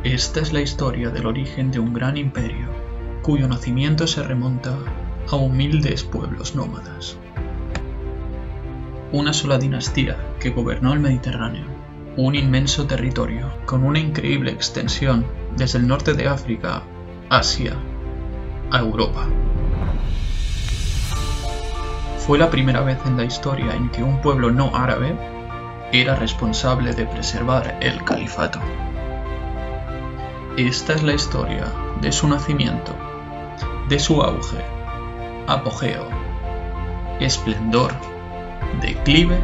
Esta es la historia del origen de un gran imperio, cuyo nacimiento se remonta a humildes pueblos nómadas. Una sola dinastía que gobernó el Mediterráneo, un inmenso territorio con una increíble extensión desde el norte de África, Asia, a Europa. Fue la primera vez en la historia en que un pueblo no árabe era responsable de preservar el califato. Esta es la historia de su nacimiento, de su auge, apogeo, esplendor, declive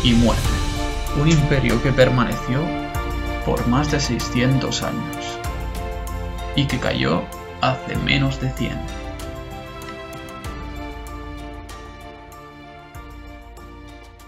y muerte. Un imperio que permaneció por más de 600 años y que cayó hace menos de 100.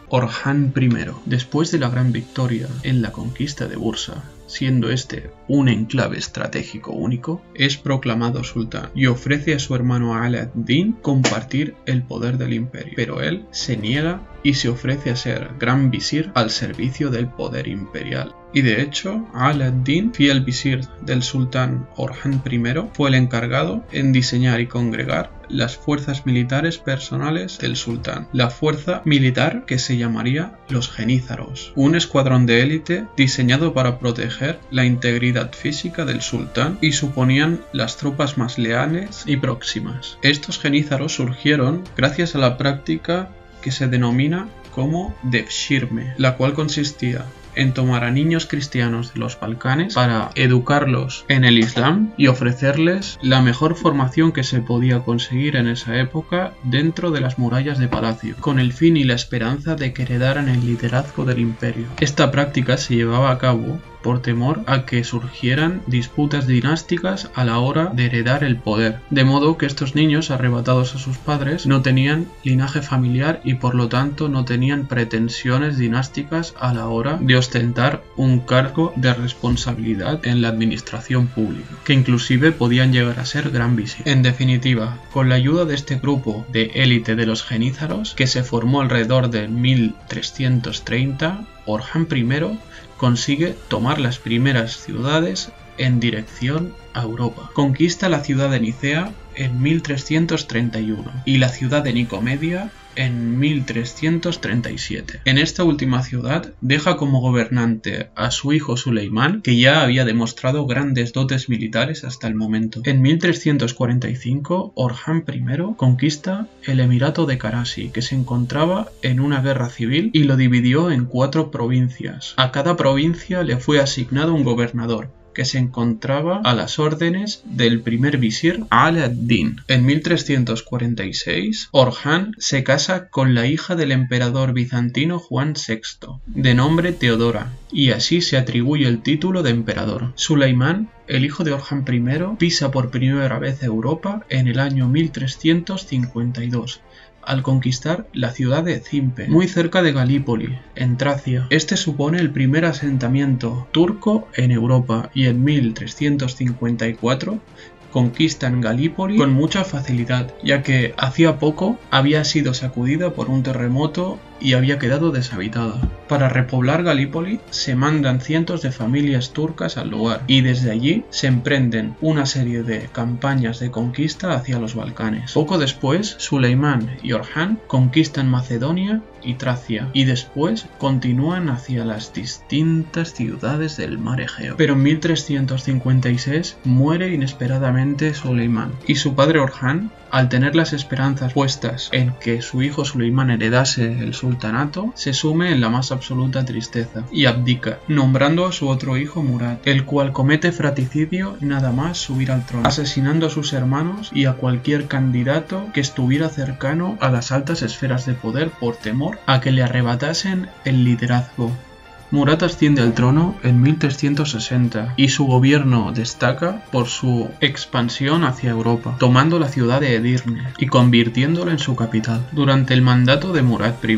Orhan I, después de la gran victoria en la conquista de Bursa, siendo este un enclave estratégico único, es proclamado sultán y ofrece a su hermano Ala ad-Din compartir el poder del imperio, pero él se niega y se ofrece a ser gran visir al servicio del poder imperial. Y de hecho, Ala ad-Din, fiel visir del sultán Orhan I, fue el encargado en diseñar y congregar las fuerzas militares personales del sultán, la fuerza militar que se llamaría los genízaros, un escuadrón de élite diseñado para proteger la integridad física del sultán y suponían las tropas más leales y próximas. Estos genízaros surgieron gracias a la práctica que se denomina como devshirme, la cual consistía en tomar a niños cristianos de los Balcanes para educarlos en el Islam y ofrecerles la mejor formación que se podía conseguir en esa época dentro de las murallas de palacio, con el fin y la esperanza de que heredaran el liderazgo del imperio. Esta práctica se llevaba a cabo por temor a que surgieran disputas dinásticas a la hora de heredar el poder, de modo que estos niños arrebatados a sus padres no tenían linaje familiar y por lo tanto no tenían pretensiones dinásticas a la hora de ostentar un cargo de responsabilidad en la administración pública, que inclusive podían llegar a ser gran visir. En definitiva, con la ayuda de este grupo de élite de los genízaros, que se formó alrededor de 1330, Orhan I consigue tomar las primeras ciudades en dirección a Europa. Conquista la ciudad de Nicea en 1331 y la ciudad de Nicomedia en 1337. En esta última ciudad deja como gobernante a su hijo Suleimán, que ya había demostrado grandes dotes militares hasta el momento. En 1345, Orhan I conquista el Emirato de Karasi, que se encontraba en una guerra civil, y lo dividió en 4 provincias. A cada provincia le fue asignado un gobernador, que se encontraba a las órdenes del primer visir Ala ad-Din. En 1346, Orhan se casa con la hija del emperador bizantino Juan VI, de nombre Teodora, y así se atribuye el título de emperador. Suleimán, el hijo de Orhan I, pisa por primera vez Europa en el año 1352. Al conquistar la ciudad de Zimpe, muy cerca de Galípoli, en Tracia. Este supone el primer asentamiento turco en Europa y en 1354 conquistan Galípoli con mucha facilidad, ya que hacía poco había sido sacudida por un terremoto y había quedado deshabitada. Para repoblar Galípoli se mandan cientos de familias turcas al lugar y desde allí se emprenden una serie de campañas de conquista hacia los Balcanes. Poco después, Suleimán y Orhan conquistan Macedonia y Tracia y después continúan hacia las distintas ciudades del mar Egeo. Pero en 1356 muere inesperadamente Suleimán y su padre Orhan, al tener las esperanzas puestas en que su hijo Suleimán heredase el sultanato, se sume en la más absoluta tristeza y abdica, nombrando a su otro hijo Murad, el cual comete fratricidio nada más subir al trono, asesinando a sus hermanos y a cualquier candidato que estuviera cercano a las altas esferas de poder por temor a que le arrebatasen el liderazgo. Murad asciende al trono en 1360 y su gobierno destaca por su expansión hacia Europa, tomando la ciudad de Edirne y convirtiéndola en su capital. Durante el mandato de Murad I,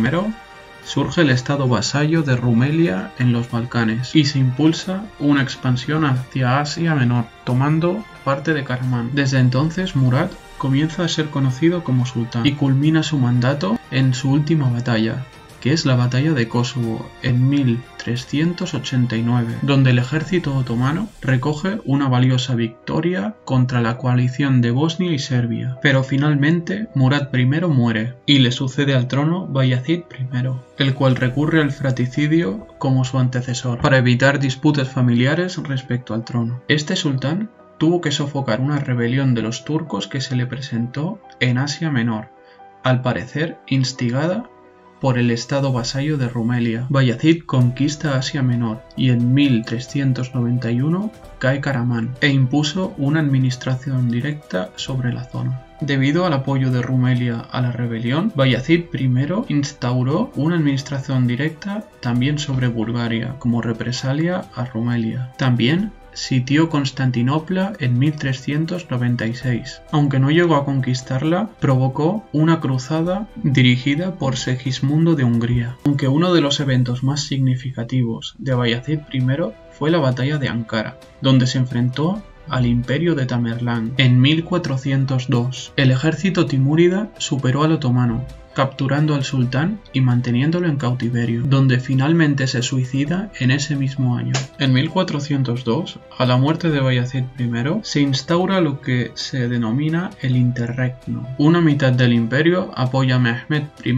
surge el estado vasallo de Rumelia en los Balcanes y se impulsa una expansión hacia Asia Menor, tomando parte de Karaman. Desde entonces, Murad comienza a ser conocido como sultán y culmina su mandato en su última batalla, que es la batalla de Kosovo en 1389, donde el ejército otomano recoge una valiosa victoria contra la coalición de Bosnia y Serbia, pero finalmente Murad I muere y le sucede al trono Bayazid I, el cual recurre al fratricidio como su antecesor para evitar disputas familiares respecto al trono. Este sultán tuvo que sofocar una rebelión de los turcos que se le presentó en Asia Menor, al parecer instigada por el estado vasallo de Rumelia. Bayazid conquista Asia Menor y en 1391 cae Karaman e impuso una administración directa sobre la zona. Debido al apoyo de Rumelia a la rebelión, Bayazid I instauró una administración directa también sobre Bulgaria como represalia a Rumelia. También sitió Constantinopla en 1396. Aunque no llegó a conquistarla, provocó una cruzada dirigida por Segismundo de Hungría. Aunque uno de los eventos más significativos de Bayazid I fue la batalla de Ankara, donde se enfrentó al imperio de Tamerlán. En 1402, el ejército timúrida superó al otomano, capturando al sultán y manteniéndolo en cautiverio, donde finalmente se suicida en ese mismo año. En 1402, a la muerte de Bayazid I, se instaura lo que se denomina el interregno. Una mitad del imperio apoya a Mehmed I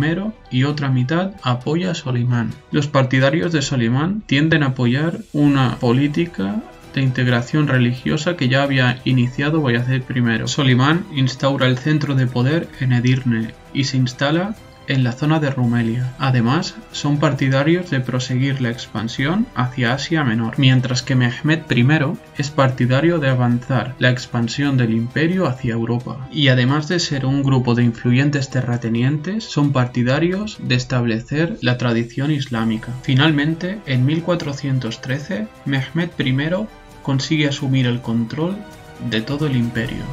y otra mitad apoya a Solimán. Los partidarios de Solimán tienden a apoyar una política de integración religiosa que ya había iniciado Bayazid I. Solimán instaura el centro de poder en Edirne y se instala en la zona de Rumelia. Además, son partidarios de proseguir la expansión hacia Asia Menor, mientras que Mehmed I es partidario de avanzar la expansión del imperio hacia Europa. Y además de ser un grupo de influyentes terratenientes, son partidarios de establecer la tradición islámica. Finalmente, en 1413, Mehmed I consigue asumir el control de todo el imperio.